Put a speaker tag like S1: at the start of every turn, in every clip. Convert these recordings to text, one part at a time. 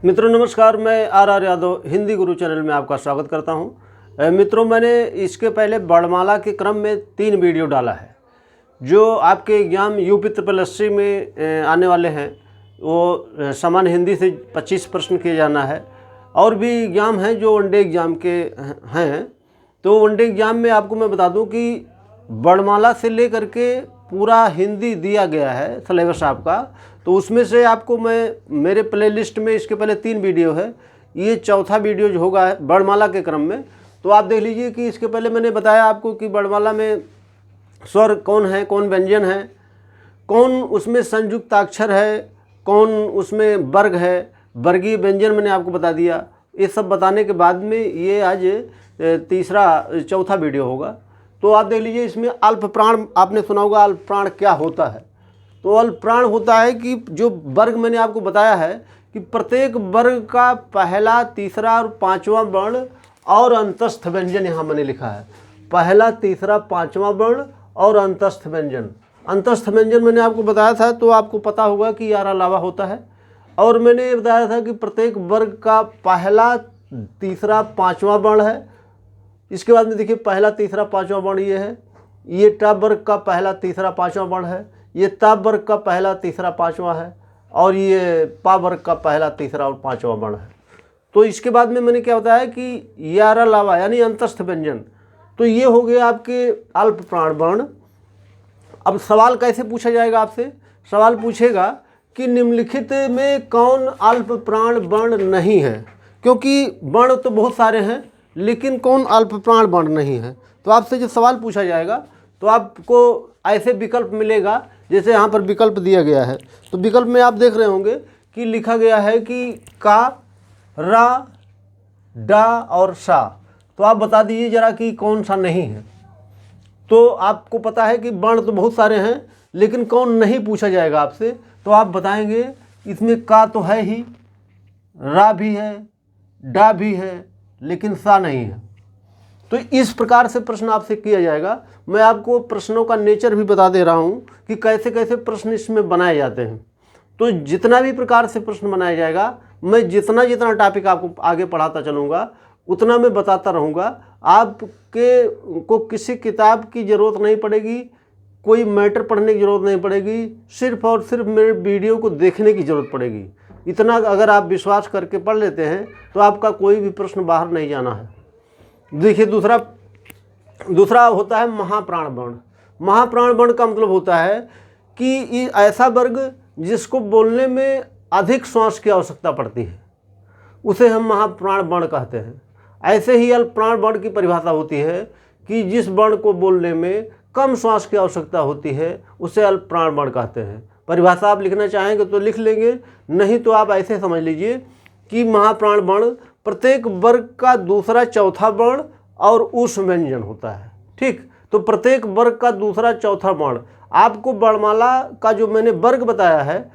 S1: मित्रों नमस्कार, मैं are Yadav Hindi Guru channel में आपका स्वागत करता हूं। मित्रों, मैंने इसके पहले वर्णमाला के क्रम में 3 वीडियो डाला है जो आपके एग्जाम यूपी ट्रिपल में आने वाले हैं। वो सामान्य हिंदी से 25 प्रश्न किए जाना है और भी एग्ज़ाम हैं जो वनडे एग्ज़ाम के हैं। तो वनडे एग्ज़ाम में आपको मैं बता दूं कि वर्णमाला से लेकर के पूरा हिंदी दिया गया है सिलेबस आपका। तो उसमें से आपको मैं मेरे प्लेलिस्ट में इसके पहले 3 वीडियो है, ये चौथा वीडियो जो होगा वर्णमाला के क्रम में। तो आप देख लीजिए कि इसके पहले मैंने बताया आपको कि वर्णमाला में स्वर कौन है, कौन व्यंजन है, कौन उसमें संयुक्ताक्षर है, कौन उसमें वर्ग है, वर्गीय व्यंजन मैंने आपको बता दिया। ये सब बताने के बाद में ये आज चौथा वीडियो होगा। तो आप देख लीजिए, इसमें अल्प प्राण आपने सुना होगा। अल्प प्राण क्या होता है? तो अल्प प्राण होता है कि जो वर्ग मैंने आपको बताया है कि प्रत्येक वर्ग का पहला, तीसरा और पांचवा वर्ण और अंतस्थ व्यंजन यहाँ मैंने लिखा है। पहला, तीसरा, पांचवा वर्ण और अंतस्थ व्यंजन। अंतस्थ व्यंजन मैंने आपको बताया था, तो आपको पता होगा कि यार अलावा होता है। और मैंने ये बताया था कि प्रत्येक वर्ग का पहला, तीसरा, पांचवा वर्ण है। इसके बाद में देखिए, पहला, तीसरा, पांचवा वर्ण ये है। ये ट वर्ग का पहला, तीसरा, पांचवा वर्ण है। ये ता वर्ग का पहला, तीसरा, पांचवा है। और ये पा वर्ग का पहला, तीसरा और पांचवा वर्ण है। तो इसके बाद में मैंने क्या बताया कि यार अलावा यानी अंतस्थ व्यंजन। तो ये हो गए आपके अल्प प्राण वर्ण। अब सवाल कैसे पूछा जाएगा आपसे? सवाल पूछेगा कि निम्नलिखित में कौन अल्प प्राण वर्ण नहीं है, क्योंकि वर्ण तो बहुत सारे हैं लेकिन कौन अल्प प्राण वर्ण नहीं है। तो आपसे जो सवाल पूछा जाएगा तो आपको ऐसे विकल्प मिलेगा, जैसे यहाँ पर विकल्प दिया गया है। तो विकल्प में आप देख रहे होंगे कि लिखा गया है कि का, रा, डा और सा। तो आप बता दीजिए जरा कि कौन सा नहीं है। तो आपको पता है कि वर्ण तो बहुत सारे हैं लेकिन कौन नहीं पूछा जाएगा आपसे। तो आप बताएंगे इसमें का तो है ही, रा भी है, डा भी है, लेकिन सा नहीं है। तो इस प्रकार से प्रश्न आपसे किया जाएगा। मैं आपको प्रश्नों का नेचर भी बता दे रहा हूँ कि कैसे कैसे प्रश्न इसमें बनाए जाते हैं। तो जितना भी प्रकार से प्रश्न बनाया जाएगा, मैं जितना जितना टॉपिक आपको आगे पढ़ाता चलूँगा उतना मैं बताता रहूँगा। आपके को किसी किताब की ज़रूरत नहीं पड़ेगी, कोई मैटर पढ़ने की ज़रूरत नहीं पड़ेगी, सिर्फ और सिर्फ मेरे वीडियो को देखने की ज़रूरत पड़ेगी। इतना अगर आप विश्वास करके पढ़ लेते हैं तो आपका कोई भी प्रश्न बाहर नहीं जाना है। देखिए, दूसरा होता है महाप्राण वर्ण। महाप्राण वर्ण का मतलब होता है कि ऐसा वर्ग जिसको बोलने में अधिक श्वास की आवश्यकता पड़ती है, उसे हम महाप्राण वर्ण कहते हैं। ऐसे ही अल्प प्राण वर्ण की परिभाषा होती है कि जिस वर्ण को बोलने में कम श्वास की आवश्यकता होती है, उसे अल्प प्राण वर्ण कहते हैं। परिभाषा आप लिखना चाहेंगे तो लिख लेंगे, नहीं तो आप ऐसे समझ लीजिए कि महाप्राण वर्ण प्रत्येक वर्ग का दूसरा, चौथा वर्ण और उस व्यंजन होता है। ठीक, तो प्रत्येक वर्ग का दूसरा, चौथा वर्ण। आपको वर्णमाला का जो मैंने वर्ग बताया है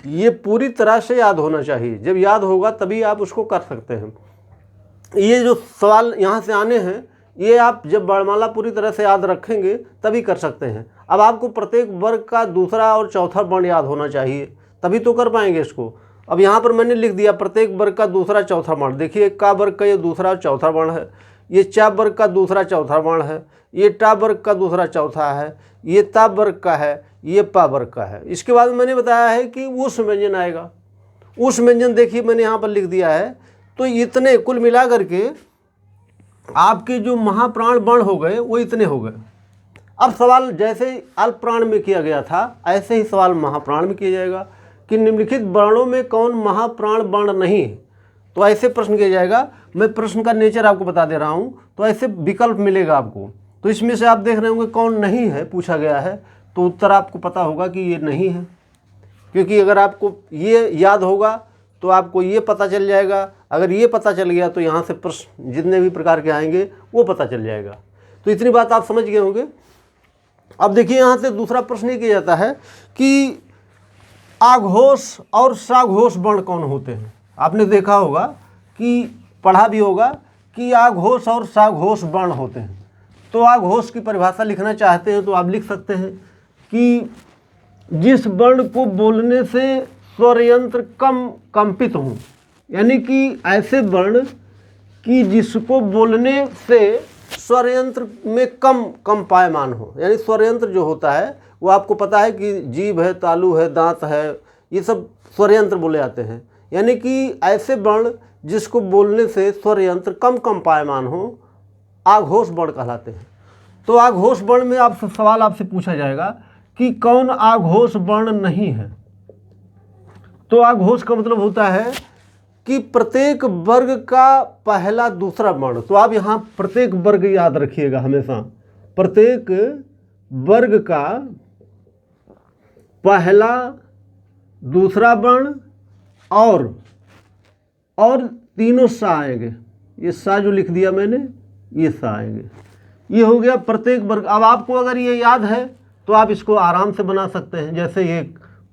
S1: ये पूरी तरह से याद होना चाहिए। जब याद होगा तभी आप उसको कर सकते हैं। ये जो सवाल यहाँ से आने हैं ये आप जब वर्णमाला पूरी तरह से याद रखेंगे तभी कर सकते हैं। अब आपको प्रत्येक वर्ग का दूसरा और चौथा वर्ण याद होना चाहिए, तभी तो कर पाएंगे इसको। अब यहाँ पर मैंने लिख दिया प्रत्येक वर्ग का दूसरा, चौथा वर्ण। देखिए, का वर्ग का ये दूसरा और चौथा वर्ण है, ये चा वर्ग का दूसरा, चौथा वर्ण है, ये टा वर्ग का दूसरा, चौथा है, ये ता वर्ग का है, ये पा वर्ग का है। इसके बाद मैंने बताया है कि उस व्यंजन आएगा। उस व्यंजन देखिए मैंने यहाँ पर लिख दिया है। तो इतने कुल मिला करके आपके जो महाप्राण वर्ण हो गए वो इतने हो गए। अब सवाल जैसे अल्प प्राण में किया गया था ऐसे ही सवाल महाप्राण में किया जाएगा कि निम्नलिखित वर्णों में कौन महाप्राण वर्ण नहीं है। तो ऐसे प्रश्न किया जाएगा। मैं प्रश्न का नेचर आपको बता दे रहा हूँ, तो ऐसे विकल्प मिलेगा आपको। तो इसमें से आप देख रहे होंगे कौन नहीं है पूछा गया है, तो उत्तर आपको पता होगा कि ये नहीं है। क्योंकि अगर आपको ये याद होगा तो आपको ये पता चल जाएगा। अगर ये पता चल गया तो यहाँ से प्रश्न जितने भी प्रकार के आएंगे वो पता चल जाएगा। तो इतनी बात आप समझ गए होंगे। अब देखिए, यहाँ से दूसरा प्रश्न ये किया जाता है कि आघोष और साघोष वर्ण कौन होते हैं। आपने देखा होगा कि पढ़ा भी होगा कि आघोष और साघोष वर्ण होते हैं। तो आघोष की परिभाषा लिखना चाहते हैं तो आप लिख सकते हैं कि जिस वर्ण को बोलने से स्वर यंत्र कम कंपित हों, यानी कि ऐसे वर्ण कि जिसको बोलने से स्वर यंत्र में कम कंपायमान हो। यानी स्वर यंत्र जो होता है वो आपको पता है कि जीभ है, तालु है, दांत है, ये सब स्वर यंत्र बोले जाते हैं। यानी कि ऐसे वर्ण जिसको बोलने से स्वर यंत्र कम कंपायमान हो, आघोष वर्ण कहलाते हैं। तो आघोष वर्ण में आपसे सवाल आपसे पूछा जाएगा कि कौन आघोष वर्ण नहीं है। तो आघोष का मतलब होता है कि प्रत्येक वर्ग का पहला दूसरा वर्ण। तो आप यहाँ प्रत्येक वर्ग याद रखिएगा हमेशा, प्रत्येक वर्ग का पहला दूसरा वर्ण और तीनों सा आएंगे। ये सा जो लिख दिया मैंने, ये सा आएंगे। ये हो गया प्रत्येक वर्ग। अब आपको अगर ये याद है तो आप इसको आराम से बना सकते हैं। जैसे ये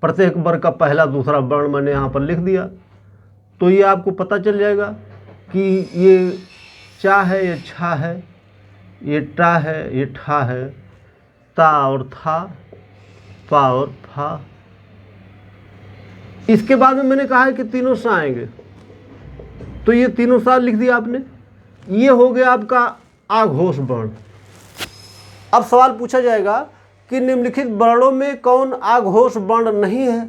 S1: प्रत्येक वर्ग का पहला दूसरा वर्ण मैंने यहाँ पर लिख दिया, तो ये आपको पता चल जाएगा कि ये चा है, ये छा है, ये टा है, ये ठा है, ता और था, पा और फा। इसके बाद में मैंने कहा है कि तीनों सा आएंगे, तो ये तीनों सा लिख दिया आपने। ये हो गया आपका आघोष वर्ण। अब सवाल पूछा जाएगा कि निम्नलिखित वर्णों में कौन आघोष वर्ण नहीं है।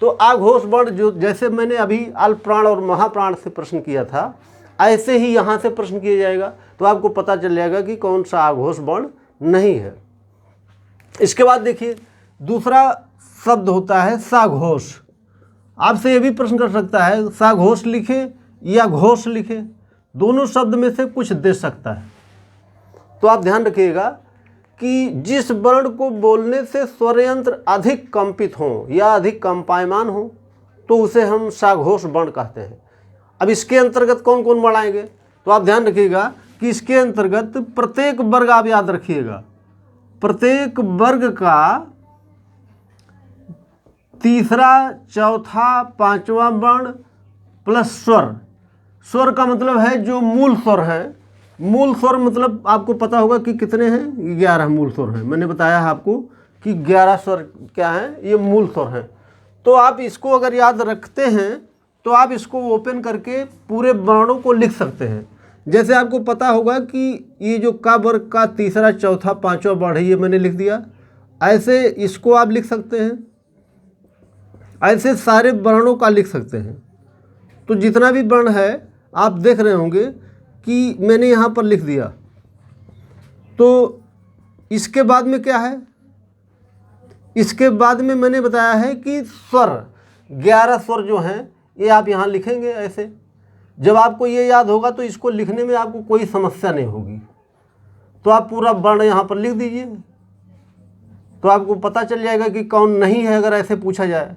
S1: तो आघोष वर्ण जो, जैसे मैंने अभी अल्प प्राण और महाप्राण से प्रश्न किया था, ऐसे ही यहाँ से प्रश्न किया जाएगा, तो आपको पता चल जाएगा कि कौन सा आघोष वर्ण नहीं है। इसके बाद देखिए दूसरा शब्द होता है साघोष। आपसे ये भी प्रश्न कर सकता है साघोष लिखे या घोष लिखे, दोनों शब्द में से कुछ दे सकता है। तो आप ध्यान रखिएगा कि जिस वर्ण को बोलने से स्वर यंत्र अधिक कंपित हो या अधिक कंपायमान हो तो उसे हम साघोष वर्ण कहते हैं। अब इसके अंतर्गत कौन कौन वर्ण आएंगे, तो आप ध्यान रखिएगा कि इसके अंतर्गत प्रत्येक वर्ग, आप याद रखिएगा, प्रत्येक वर्ग का तीसरा, चौथा, पांचवा वर्ण प्लस स्वर। स्वर का मतलब है जो मूल स्वर है। मूल स्वर मतलब आपको पता होगा कि कितने हैं, 11 मूल स्वर हैं। मैंने बताया है आपको कि 11 स्वर क्या हैं, ये मूल स्वर हैं। तो आप इसको अगर याद रखते हैं तो आप इसको ओपन करके पूरे वर्णों को लिख सकते हैं। जैसे आपको पता होगा कि ये जो का वर्ग का तीसरा, चौथा, पांचवा वर्ण है, ये मैंने लिख दिया। ऐसे इसको आप लिख सकते हैं, ऐसे सारे वर्णों का लिख सकते हैं। तो जितना भी वर्ण है आप देख रहे होंगे कि मैंने यहाँ पर लिख दिया। तो इसके बाद में क्या है, इसके बाद में मैंने बताया है कि स्वर, 11 स्वर जो हैं ये आप यहाँ लिखेंगे ऐसे। जब आपको ये याद होगा तो इसको लिखने में आपको कोई समस्या नहीं होगी। तो आप पूरा वर्ण यहाँ पर लिख दीजिए, तो आपको पता चल जाएगा कि कौन नहीं है अगर ऐसे पूछा जाए।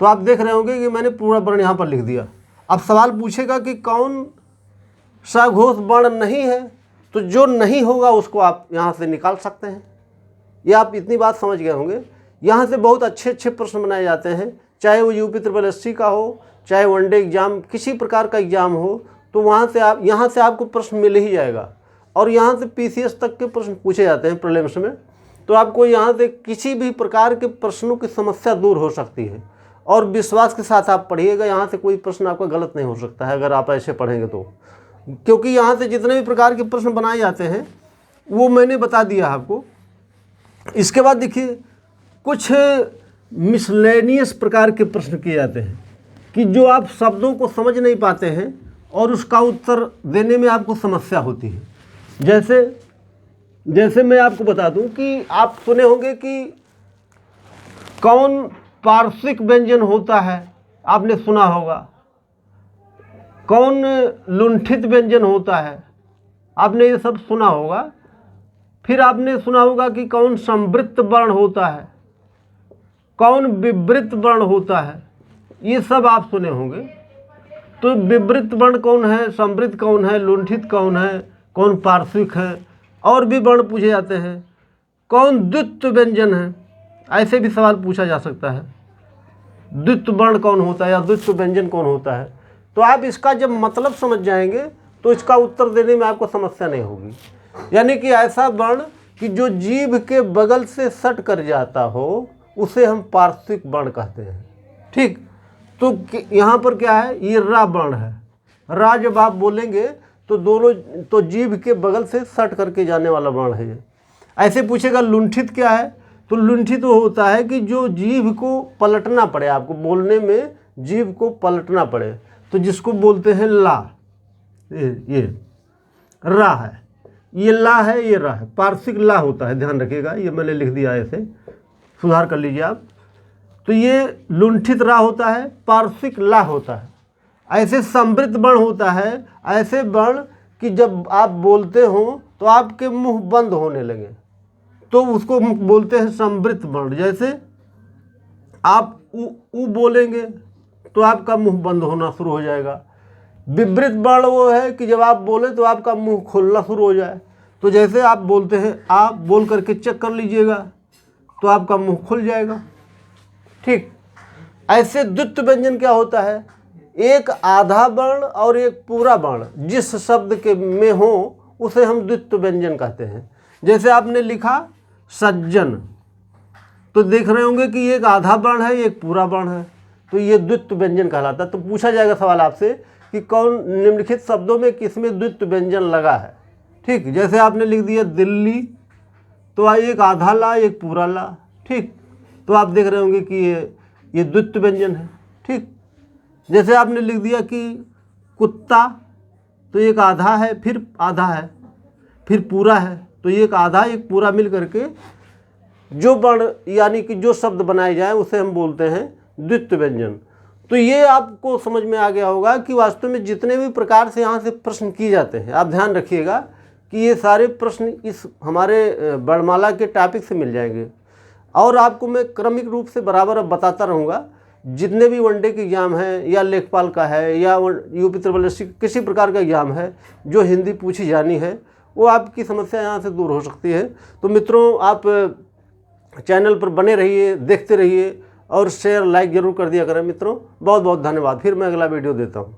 S1: तो आप देख रहे होंगे कि मैंने पूरा वर्ण यहाँ पर लिख दिया। अब सवाल पूछेगा कि कौन साघोष वर्ण नहीं है, तो जो नहीं होगा उसको आप यहाँ से निकाल सकते हैं। ये आप इतनी बात समझ गए होंगे। यहाँ से बहुत अच्छे अच्छे प्रश्न बनाए जाते हैं, चाहे वो यूपी SSSC का हो, चाहे वनडे एग्जाम, किसी प्रकार का एग्जाम हो, तो वहाँ से आप, यहाँ से आपको प्रश्न मिल ही जाएगा। और यहाँ से PCS तक के प्रश्न पूछे जाते हैं प्रीलिम्स में। तो आपको यहाँ से किसी भी प्रकार के प्रश्नों की समस्या दूर हो सकती है। और विश्वास के साथ आप पढ़िएगा, यहाँ से कोई प्रश्न आपका गलत नहीं हो सकता है अगर आप ऐसे पढ़ेंगे तो। क्योंकि यहाँ से जितने भी प्रकार के प्रश्न बनाए जाते हैं वो मैंने बता दिया आपको। इसके बाद देखिए कुछ मिसलेनियस प्रकार के प्रश्न किए जाते हैं कि जो आप शब्दों को समझ नहीं पाते हैं और उसका उत्तर देने में आपको समस्या होती है। जैसे मैं आपको बता दूं कि आप सुने होंगे कि कौन पार्श्विक व्यंजन होता है, आपने सुना होगा। कौन लुंठित व्यंजन होता है, आपने ये सब सुना होगा। फिर आपने सुना होगा कि कौन संवृत्त वर्ण होता है, कौन विवृत वर्ण होता है, ये सब आप सुने होंगे। तो विवृत वर्ण कौन है, संवृत्त कौन है, लुंठित कौन है, कौन पार्श्विक है, और भी वर्ण पूछे जाते हैं। कौन द्वित्व व्यंजन है, ऐसे भी सवाल पूछा जा सकता है। द्वित्व वर्ण कौन होता है या द्वित्व व्यंजन कौन होता है। तो आप इसका जब मतलब समझ जाएंगे तो इसका उत्तर देने में आपको समस्या नहीं होगी। यानी कि ऐसा वर्ण कि जो जीभ के बगल से सट कर जाता हो उसे हम पार्श्विक वर्ण कहते हैं। ठीक, तो यहाँ पर क्या है, ये रा वर्ण है। रा जब आप बोलेंगे तो दोनों तो जीभ के बगल से सट करके जाने वाला वर्ण है ये। ऐसे पूछेगा लुंठित क्या है, तो लुंठित वो होता है कि जो जीभ को पलटना पड़े, आपको बोलने में जीभ को पलटना पड़े, तो जिसको बोलते हैं ला। ये रा है, ये ला है, ये रा है, पार्श्विक ला होता है, ध्यान रखिएगा। ये मैंने लिख दिया ऐसे, सुधार कर लीजिए आप। तो ये लुंठित रा होता है, पार्श्विक ला होता है। ऐसे समृद्ध वर्ण होता है, ऐसे वर्ण कि जब आप बोलते हो तो आपके मुंह बंद होने लगे, तो उसको बोलते हैं समृद्ध वर्ण। जैसे आप उ बोलेंगे तो आपका मुंह बंद होना शुरू हो जाएगा। विवृत वर्ण वो है कि जब आप बोले तो आपका मुंह खुलना शुरू हो जाए। तो जैसे आप बोलते हैं आप बोल करके चेक कर लीजिएगा तो आपका मुंह खुल जाएगा। ठीक, ऐसे द्वित्व व्यंजन क्या होता है, एक आधा वर्ण और एक पूरा वर्ण जिस शब्द के में हो उसे हम द्वित्व व्यंजन कहते हैं। जैसे आपने लिखा सज्जन, तो देख रहे होंगे कि एक आधा वर्ण है, एक पूरा वर्ण है, तो ये द्वित्व व्यंजन कहलाता है। तो पूछा जाएगा सवाल आपसे कि कौन निम्नलिखित शब्दों में किसमें द्वित्व व्यंजन लगा है। ठीक, जैसे आपने लिख दिया दिल्ली, तो एक आधा ला एक पूरा ला। ठीक, तो आप देख रहे होंगे कि ये द्वित्व व्यंजन है। ठीक, जैसे आपने लिख दिया कि कुत्ता, तो एक आधा है फिर आधा है फिर पूरा है, तो एक आधा एक पूरा मिल करके जो वर्ण यानी कि जो शब्द बनाए जाए उसे हम बोलते हैं द्वित्व व्यंजन। तो ये आपको समझ में आ गया होगा कि वास्तव में जितने भी प्रकार से यहाँ से प्रश्न किए जाते हैं, आप ध्यान रखिएगा कि ये सारे प्रश्न इस हमारे वर्णमाला के टॉपिक से मिल जाएंगे। और आपको मैं क्रमिक रूप से बराबर अब बताता रहूँगा, जितने भी वनडे के एग्ज़ाम हैं या लेखपाल का है या यूपी ट्रिपल एससी किसी प्रकार का एग्ज़ाम है जो हिंदी पूछी जानी है, वो आपकी समस्या यहाँ से दूर हो सकती है। तो मित्रों, आप चैनल पर बने रहिए, देखते रहिए और शेयर लाइक ज़रूर कर दिया करें मित्रों। बहुत बहुत धन्यवाद। फिर मैं अगला वीडियो देता हूँ।